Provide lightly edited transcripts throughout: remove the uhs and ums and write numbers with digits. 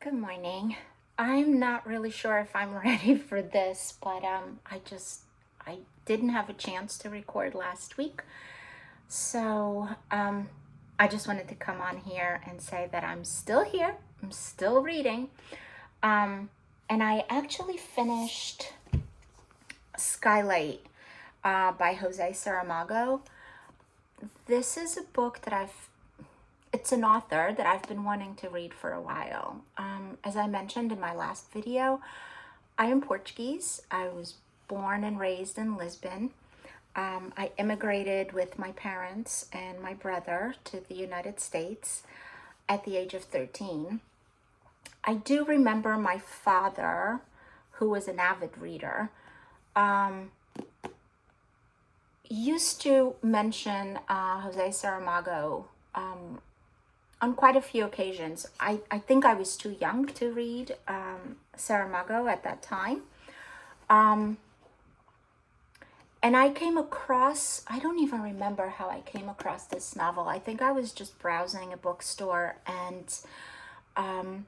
Good morning. I'm not really sure if I'm ready for this, but I didn't have a chance to record last week. So I just wanted to come on here and say that I'm still here. I'm still reading. And I actually finished Skylight by José Saramago. This is a book that it's an author that I've been wanting to read for a while. As I mentioned in my last video, I am Portuguese. I was born and raised in Lisbon. I immigrated with my parents and my brother to the United States at the age of 13. I do remember my father, who was an avid reader, used to mention José Saramago on quite a few occasions. I think I was too young to read Saramago at that time. And I came across, I don't even remember how I came across this novel. I think I was just browsing a bookstore and I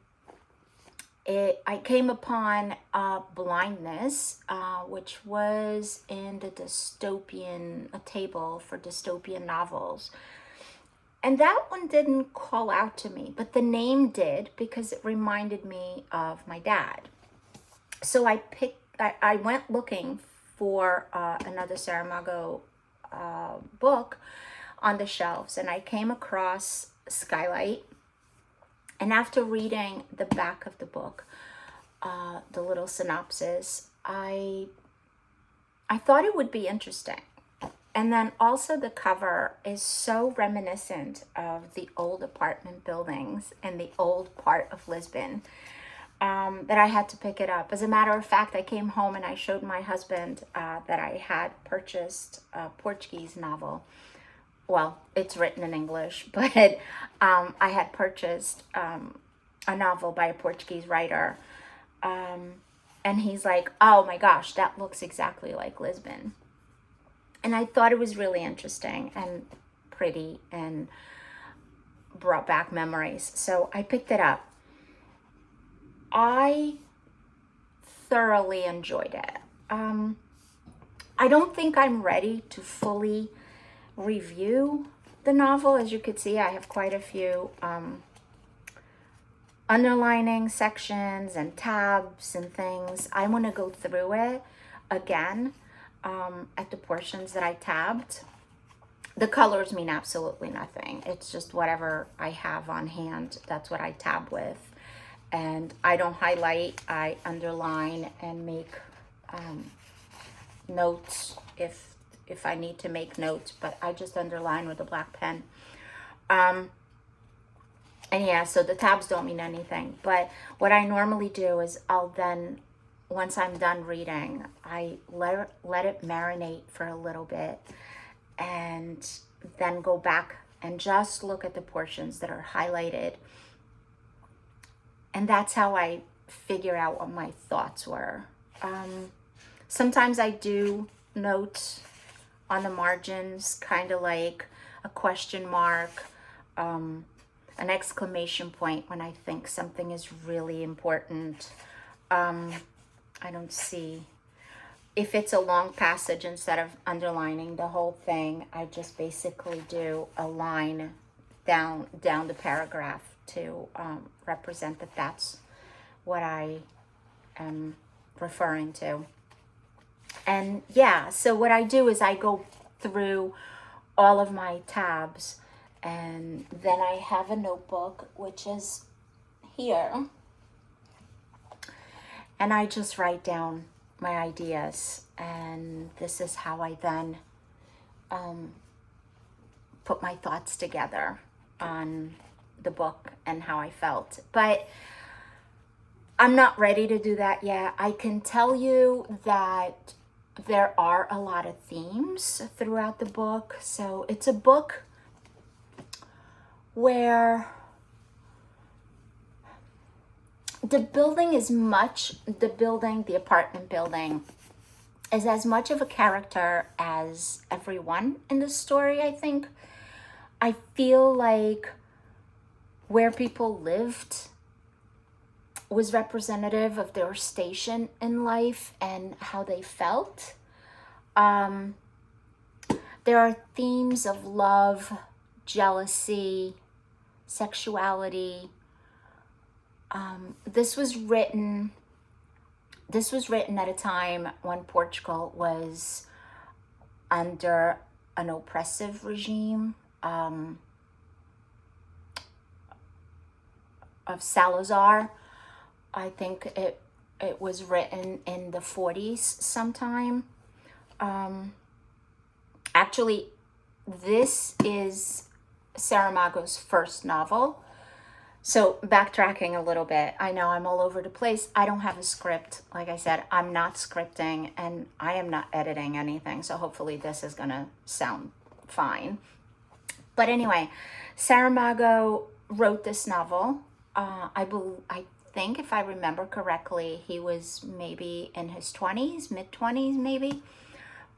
came upon Blindness, which was in the a table for dystopian novels. And that one didn't call out to me, but the name did because it reminded me of my dad. So I went looking for another Saramago book on the shelves, and I came across Skylight. And after reading the back of the book, the little synopsis, I thought it would be interesting. And then also the cover is so reminiscent of the old apartment buildings in the old part of Lisbon that I had to pick it up. As a matter of fact, I came home and I showed my husband that I had purchased a Portuguese novel. Well, it's written in English, but I had purchased a novel by a Portuguese writer. And he's like, oh my gosh, that looks exactly like Lisbon. And I thought it was really interesting and pretty and brought back memories. So I picked it up. I thoroughly enjoyed it. I don't think I'm ready to fully review the novel. As you could see, I have quite a few underlining sections and tabs and things. I want to go through it again at the portions that I tabbed. The colors mean absolutely nothing. It's just whatever I have on hand. That's what I tab with. And I don't highlight, I underline and make notes if I need to make notes, but I just underline with a black pen. And yeah, so the tabs don't mean anything. But what I normally do is I'll then, once I'm done reading, I let it marinate for a little bit and then go back and just look at the portions that are highlighted. And that's how I figure out what my thoughts were. Sometimes I do notes on the margins, kind of like a question mark, an exclamation point when I think something is really important. I don't see. If it's a long passage, instead of underlining the whole thing, I just basically do a line down the paragraph to represent that that's what I am referring to. And yeah, so what I do is I go through all of my tabs, and then I have a notebook, which is here, and I just write down my ideas, and this is how I then put my thoughts together on the book and how I felt. But I'm not ready to do that yet. I can tell you that there are a lot of themes throughout the book. So it's a book where the apartment building is as much of a character as everyone in the story, I think. I feel like where people lived was representative of their station in life and how they felt. There are themes of love, jealousy, sexuality. This was written at a time when Portugal was under an oppressive regime of Salazar. I think it was written in the 40s sometime. Actually, this is Saramago's first novel. So backtracking a little bit, I know I'm all over the place. I don't have a script. Like I said, I'm not scripting and I am not editing anything. So hopefully this is going to sound fine. But anyway, Saramago wrote this novel. I think if I remember correctly, he was maybe in his 20s, mid-20s maybe,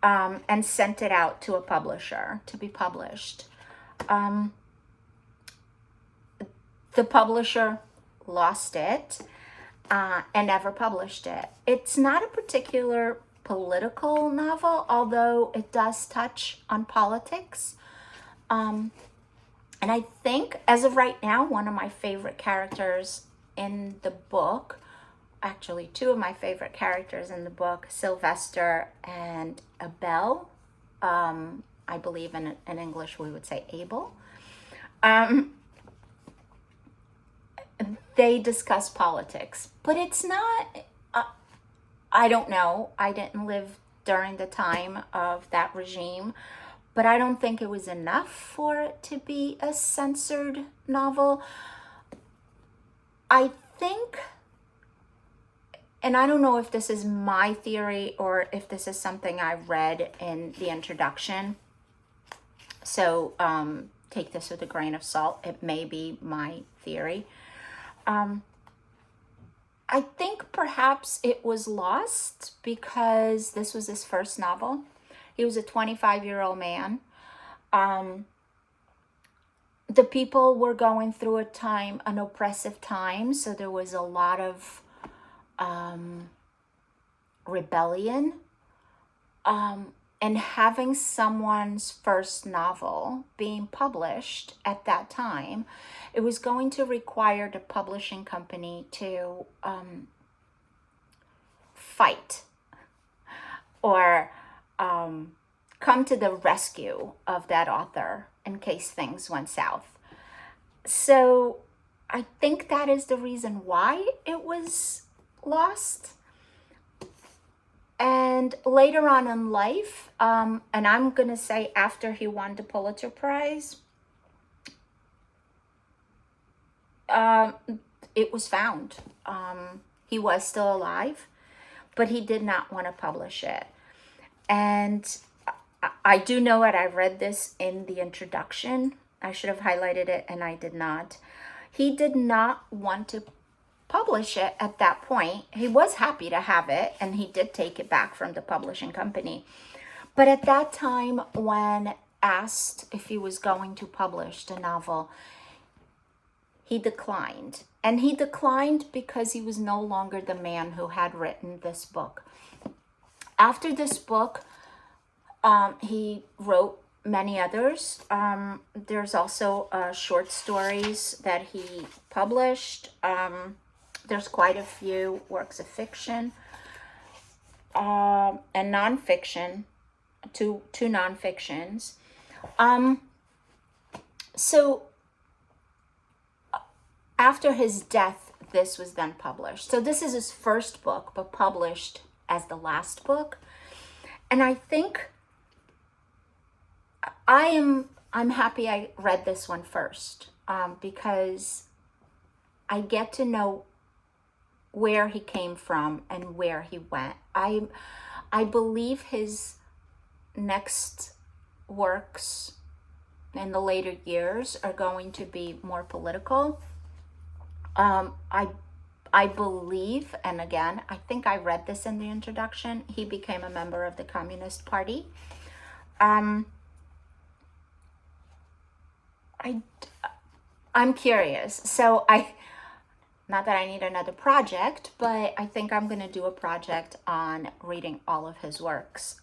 and sent it out to a publisher to be published. The publisher lost it and never published it. It's not a particular political novel, although it does touch on politics. And I think, as of right now, one of my favorite characters in the book, actually two of my favorite characters in the book, Sylvester and Abel, I believe in English we would say Abel, they discuss politics, but it's not, I don't know, I didn't live during the time of that regime, but I don't think it was enough for it to be a censored novel. I think, and I don't know if this is my theory or if this is something I read in the introduction, so take this with a grain of salt. It may be my theory. I think perhaps it was lost because this was his first novel. He was a 25-year-old man. The people were going through an oppressive time, so there was a lot of rebellion. And having someone's first novel being published at that time, it was going to require the publishing company to fight or come to the rescue of that author in case things went south. So I think that is the reason why it was lost. And later on in life, and I'm going to say after he won the Pulitzer Prize, it was found. He was still alive, but he did not want to publish it. And I do know it. I read this in the introduction. I should have highlighted it, and I did not. He did not want to publish it at that point. He was happy to have it, and he did take it back from the publishing company. But at that time, when asked if he was going to publish the novel, he declined. And he declined because he was no longer the man who had written this book. After this book, he wrote many others. There's also short stories that he published. There's quite a few works of fiction and nonfiction, two nonfictions. So after his death, this was then published. So this is his first book, but published as the last book. And I think I'm happy I read this one first, because I get to know where he came from and where he went. I believe his next works in the later years are going to be more political. I believe, and again, I think I read this in the introduction, he became a member of the Communist Party. I'm curious. So Not that I need another project, but I think I'm going to do a project on reading all of his works.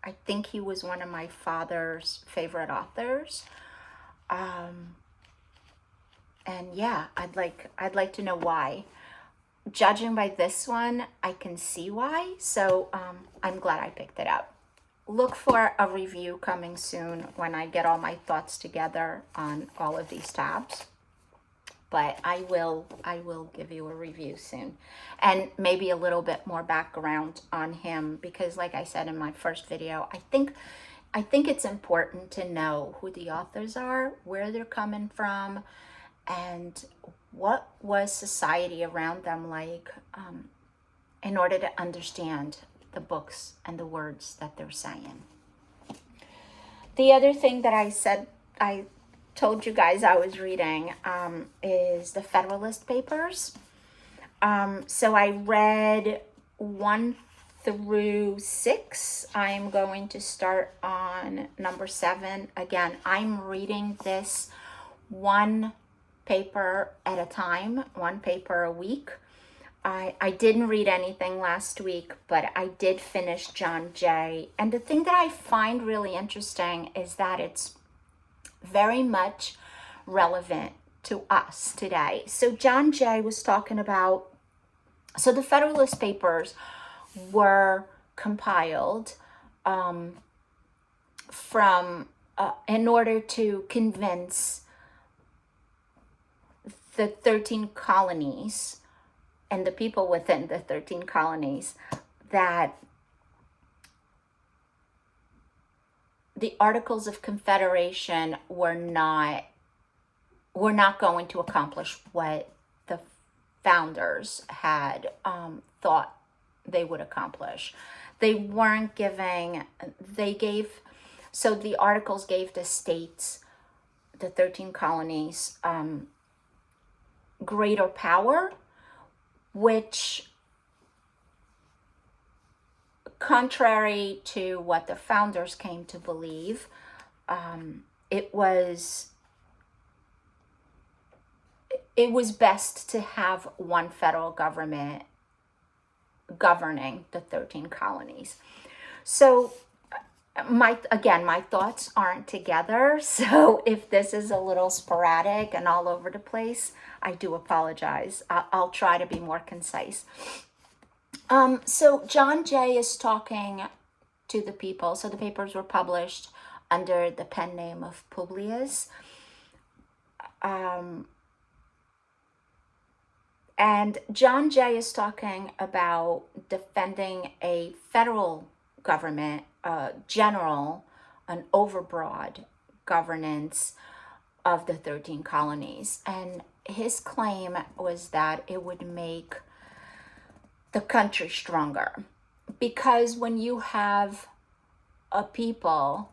I think he was one of my father's favorite authors. And yeah, I'd like to know why. Judging by this one, I can see why. So I'm glad I picked it up. Look for a review coming soon when I get all my thoughts together on all of these tabs. But I will give you a review soon, and maybe a little bit more background on him, because like I said in my first video, I think it's important to know who the authors are, where they're coming from, and what was society around them like, in order to understand the books and the words that they're saying. The other thing that I told you guys I was reading is the Federalist Papers. So I read 1 through 6. I'm going to start on number 7. Again, I'm reading this one paper at a time, one paper a week. I didn't read anything last week, but I did finish John Jay. And the thing that I find really interesting is that it's very much relevant to us today. So John Jay was talking about, so the Federalist Papers were compiled in order to convince the 13 colonies and the people within the 13 colonies that the Articles of Confederation were not going to accomplish what the founders had thought they would accomplish. They weren't giving, so the articles gave the states, the 13 colonies, greater power, which, contrary to what the founders came to believe, it was best to have one federal government governing the 13 colonies. So my thoughts aren't together. So if this is a little sporadic and all over the place, I do apologize. I'll try to be more concise. So John Jay is talking to the people. So the papers were published under the pen name of Publius. And John Jay is talking about defending a federal government, general, an overbroad governance of the 13 colonies. And his claim was that it would make the country stronger. Because when you have a people,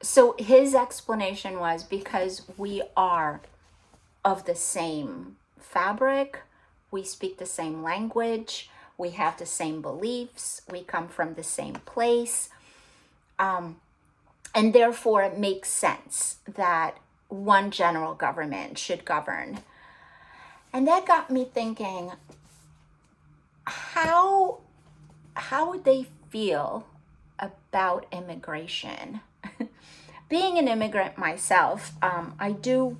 so his explanation was because we are of the same fabric, we speak the same language, we have the same beliefs, we come from the same place, and therefore it makes sense that one general government should govern. And that got me thinking, how would they feel about immigration? Being an immigrant myself, I do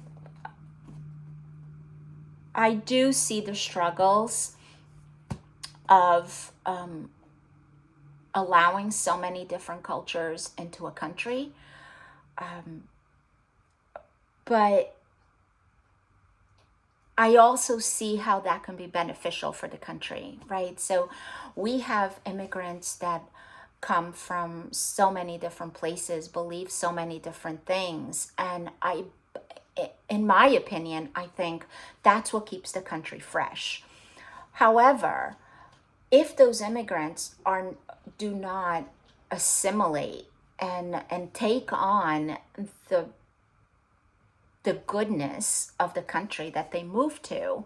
see the struggles of allowing so many different cultures into a country. But I also see how that can be beneficial for the country, right? So we have immigrants that come from so many different places, believe so many different things. And in my opinion, I think that's what keeps the country fresh. However, if those immigrants do not assimilate and take on the goodness of the country that they move to,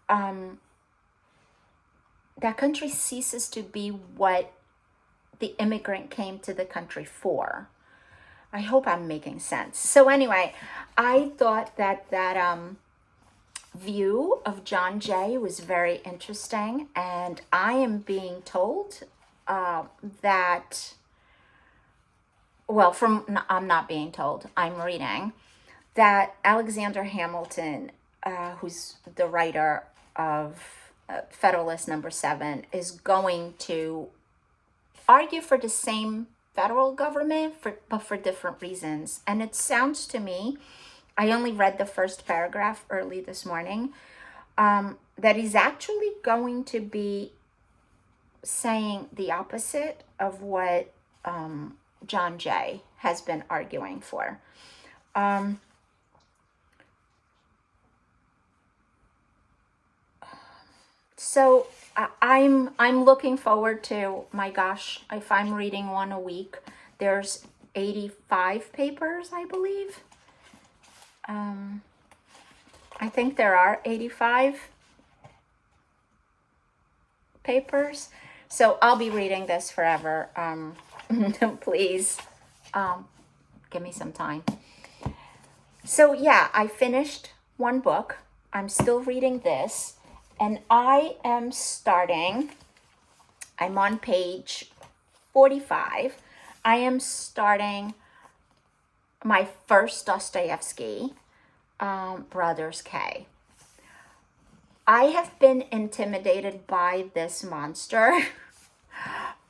that country ceases to be what the immigrant came to the country for. I hope I'm making sense. So anyway, I thought that view of John Jay was very interesting, and I am being told that, well, I'm not being told, I'm reading that Alexander Hamilton, who's the writer of Federalist number 7, is going to argue for the same federal government, but for different reasons. And it sounds to me, I only read the first paragraph early this morning, that he's actually going to be saying the opposite of what John Jay has been arguing for. So I'm looking forward to, my gosh, if I'm reading one a week, there's 85 papers, I believe. I think there are 85 papers. So I'll be reading this forever. Please give me some time. So yeah, I finished one book. I'm still reading this. And I am starting, I'm on page 45. I am starting my first Dostoevsky, Brothers K. I have been intimidated by this monster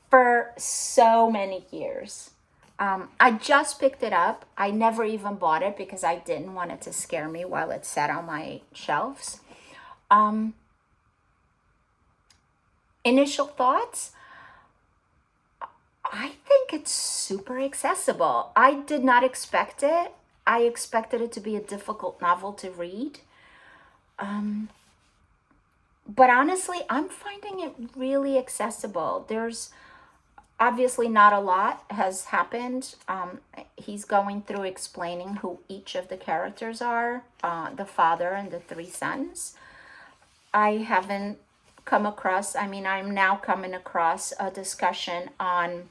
for so many years. I just picked it up. I never even bought it because I didn't want it to scare me while it sat on my shelves. Initial thoughts, I think it's super accessible. I did not expect it. I expected it to be a difficult novel to read. But honestly, I'm finding it really accessible. There's obviously not a lot has happened. He's going through explaining who each of the characters are, the father and the 3 sons. I haven't come across, I'm now coming across a discussion on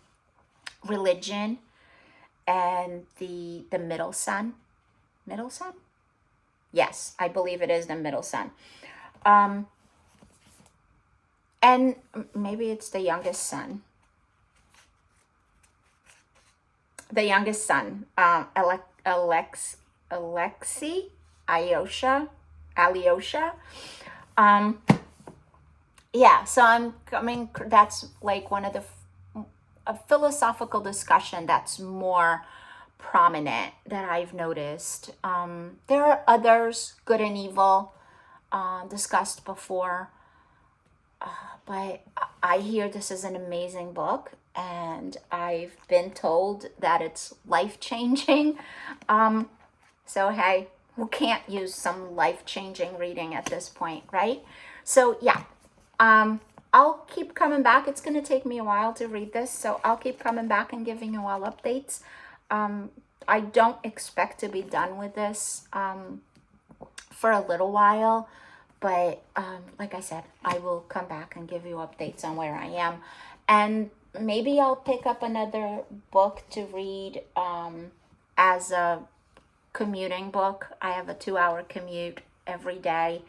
religion and the middle son. Middle son? Yes, I believe it is the middle son. And maybe it's the youngest son. The youngest son, Alyosha. Yeah, so I'm coming, that's like one of a philosophical discussion that's more prominent that I've noticed. There are others, good and evil, discussed before, but I hear this is an amazing book, and I've been told that it's life-changing. So hey, who can't use some life-changing reading at this point, right? So yeah. I'll keep coming back. It's going to take me a while to read this, so I'll keep coming back and giving you all updates. I don't expect to be done with this for a little while, but like I said, I will come back and give you updates on where I am. And maybe I'll pick up another book to read as a commuting book. I have a 2-hour commute every day.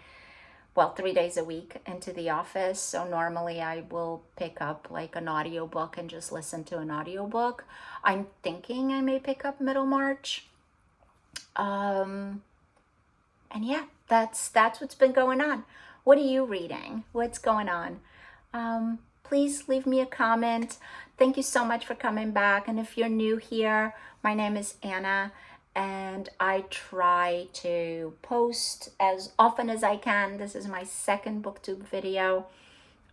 Well, 3 days a week into the office. So normally I will pick up like an audiobook and just listen to an audiobook. I'm thinking I may pick up Middlemarch. And yeah, that's what's been going on. What are you reading? What's going on? Please leave me a comment. Thank you so much for coming back. And if you're new here, my name is Anna, and I try to post as often as I can. This is my second booktube video.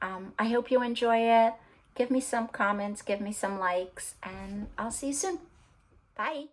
I hope you enjoy it. Give me some comments, give me some likes, and I'll see you soon. Bye.